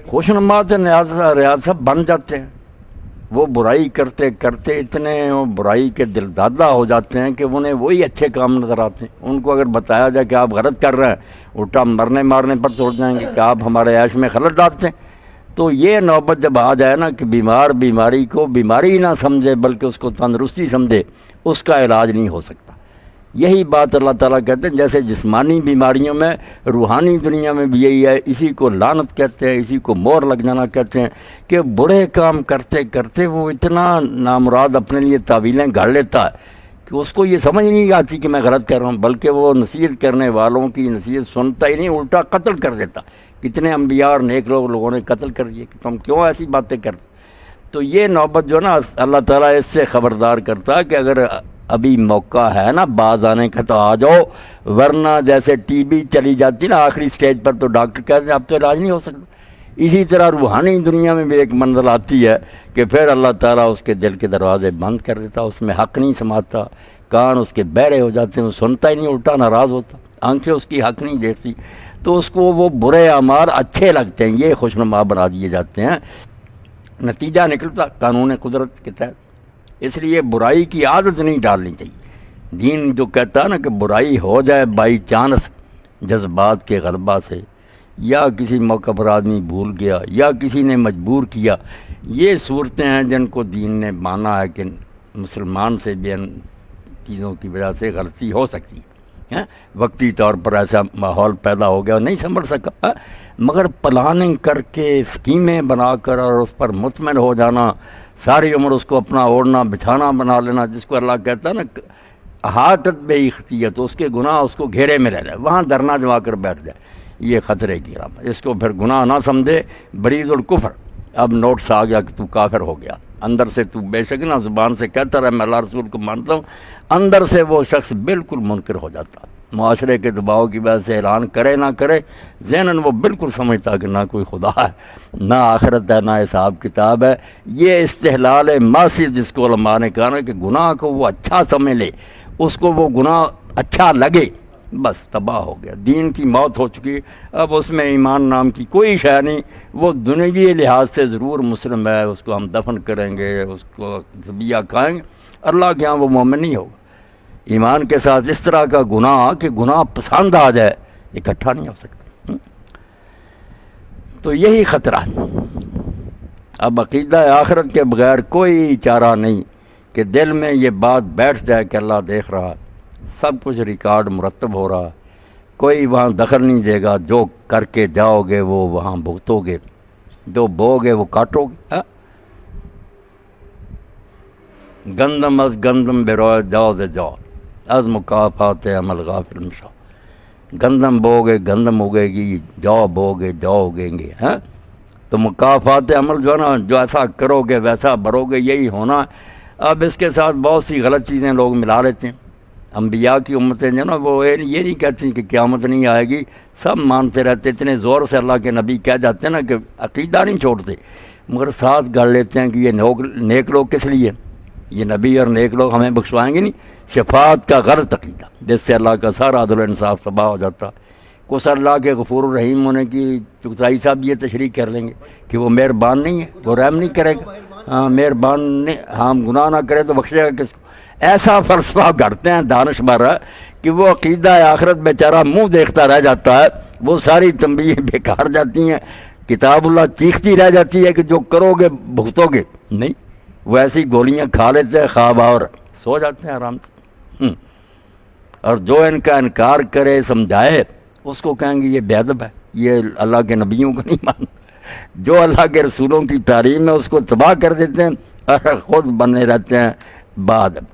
خوشنما تو ریاض صاحب بن جاتے ہیں، وہ برائی کرتے کرتے اتنے وہ برائی کے دل دادا ہو جاتے ہیں کہ انہیں وہی اچھے کام نظر آتے ہیں۔ ان کو اگر بتایا جائے کہ آپ غلط کر رہے ہیں، الٹا مرنے مارنے پر چھوڑ جائیں گے کہ آپ ہمارے عیش میں خلل ڈالتے ہیں۔ تو یہ نوبت جب آ جائے نا کہ بیمار بیماری کو بیماری نہ سمجھے بلکہ اس کو تندرستی سمجھے، اس کا علاج نہیں ہو سکتا۔ یہی بات اللہ تعالیٰ کہتے ہیں، جیسے جسمانی بیماریوں میں روحانی دنیا میں بھی یہی ہے، اسی کو لعنت کہتے ہیں، اسی کو مور لگ جانا کہتے ہیں کہ برے کام کرتے کرتے وہ اتنا نامراد اپنے لیے تعویلیں گھڑ لیتا ہے کہ اس کو یہ سمجھ نہیں آتی کہ میں غلط کر رہا ہوں، بلکہ وہ نصیحت کرنے والوں کی نصیحت سنتا ہی نہیں، الٹا قتل کر دیتا۔ کتنے انبیاء اور نیک لوگوں نے قتل کر دیے کہ تم کیوں ایسی باتیں کرتے۔ تو یہ نوبت جو نا اللہ تعالیٰ اس سے خبردار کرتا ہے کہ اگر ابھی موقع ہے نا باز آنے کا تو آ جاؤ، ورنہ جیسے ٹی بی چلی جاتی نا آخری سٹیج پر تو ڈاکٹر کہتے ہیں اب تو علاج نہیں ہو سکتا، اسی طرح روحانی دنیا میں بھی ایک منزل آتی ہے کہ پھر اللہ تعالیٰ اس کے دل کے دروازے بند کر دیتا، اس میں حق نہیں سماتا، کان اس کے بہرے ہو جاتے ہیں، وہ سنتا ہی نہیں، الٹا ناراض ہوتا، آنکھیں اس کی حق نہیں دیکھتی، تو اس کو وہ برے اعمال اچھے لگتے ہیں، یہ خوشنما بنا دیے جاتے ہیں، نتیجہ نکلتا قانون قدرت کے تحت۔ اس لیے برائی کی عادت نہیں ڈالنی چاہیے۔ دین جو کہتا ہے نا کہ برائی ہو جائے بائی چانس جذبات کے غلبہ سے، یا کسی موقع پر آدمی بھول گیا یا کسی نے مجبور کیا، یہ صورتیں ہیں جن کو دین نے مانا ہے کہ مسلمان سے بھی ان چیزوں کی وجہ سے غلطی ہو سکتی ہے۔ وقتی طور پر ایسا ماحول پیدا ہو گیا نہیں سنبھل سکا، مگر پلاننگ کر کے اسکیمیں بنا کر اور اس پر مطمئن ہو جانا، ساری عمر اس کو اپنا اوڑھنا بچھانا بنا لینا، جس کو اللہ کہتا ہے نا احاطت بے اختیت، اس کے گناہ اس کو گھیرے میں رہ جائے، وہاں دھرنا جما کر بیٹھ جائے، یہ خطرے کی علامت۔ اس کو پھر گناہ نہ سمجھے، بریز الکفر، اب نوٹس آ گیا کہ تو کافر ہو گیا، اندر سے تو بے شک نہ زبان سے کہتا رہا میں اللہ رسول کو مانتا ہوں، اندر سے وہ شخص بالکل منکر ہو جاتا، معاشرے کے دباؤ کی وجہ سے اعلان کرے نہ کرے، ذہناً وہ بالکل سمجھتا کہ نہ کوئی خدا ہے، نہ آخرت ہے، نہ حساب کتاب ہے۔ یہ استحلال معصیت جس کو علماء نے کہا نا کہ گناہ کو وہ اچھا سمجھ لے، اس کو وہ گناہ اچھا لگے، بس تباہ ہو گیا، دین کی موت ہو چکی، اب اس میں ایمان نام کی کوئی شے نہیں، وہ دنیوی لحاظ سے ضرور مسلم ہے، اس کو ہم دفن کریں گے، اس کو ذبیحہ کھائیں گے، اللہ کے ہاں وہ مومن نہیں ہوگا۔ ایمان کے ساتھ اس طرح کا گناہ کہ گناہ پسند آ جائے، اکٹھا نہیں ہو سکتا۔ تو یہی خطرہ ہے۔ اب عقیدہ آخرت کے بغیر کوئی چارہ نہیں کہ دل میں یہ بات بیٹھ جائے کہ اللہ دیکھ رہا، سب کچھ ریکارڈ مرتب ہو رہا، کوئی وہاں دخل نہیں دے گا، جو کر کے جاؤ گے وہ وہاں بھگتو گے، جو بو گے وہ کاٹو گے۔ گندم از گندم بروئے جاؤ دے جاؤ از مکافات عمل غافل مشا، گندم بو گے گندم اگے گی، جو بو گے جو اگیں گے۔ تو مکافات عمل جو ہے نا، جو ایسا کرو گے ویسا بھرو گے، یہی ہونا۔ اب اس کے ساتھ بہت سی غلط چیزیں لوگ ملا لیتے ہیں۔ انبیاء کی امتیں جو نا وہ یہ نہیں کہتی کہ قیامت نہیں آئے گی، سب مانتے رہتے، اتنے زور سے اللہ کے نبی کہہ جاتے ہیں نا کہ عقیدہ نہیں چھوڑتے، مگر ساتھ گڑھ لیتے ہیں کہ یہ نیک لوگ کس لیے، یہ نبی اور نیک لوگ ہمیں بخشوائیں گے نہیں۔ شفاعت کا غلط عقیدہ جس سے اللہ کا سارا عدل و انصاف تباہ ہو جاتا۔ کچھ اللہ کے غفور الرحیم ہونے کی چغتائی صاحب یہ تشریح کر لیں گے کہ وہ مہربان نہیں ہے، وہ رحم نہیں کرے گا، ہاں مہربان نہیں، ہم گناہ نہ کرے تو بخشے گا کس کو۔ ایسا فلسفہ گھڑتے ہیں دانشور کہ وہ عقیدہ آخرت بیچارہ منہ دیکھتا رہ جاتا ہے، وہ ساری تنبیہیں بیکار جاتی ہیں، کتاب اللہ چیختی رہ جاتی ہے کہ جو کرو گے بھگتو گے، نہیں، وہ ایسی گولیاں کھا لیتے ہیں خواب اور سو جاتے ہیں آرام سے۔ اور جو ان کا انکار کرے سمجھائے اس کو کہیں گے یہ بے ادب ہے، یہ اللہ کے نبیوں کو نہیں مانتا، جو اللہ کے رسولوں کی تعلیم ہے اس کو تباہ کر دیتے ہیں اور خود بنے رہتے ہیں با ادب۔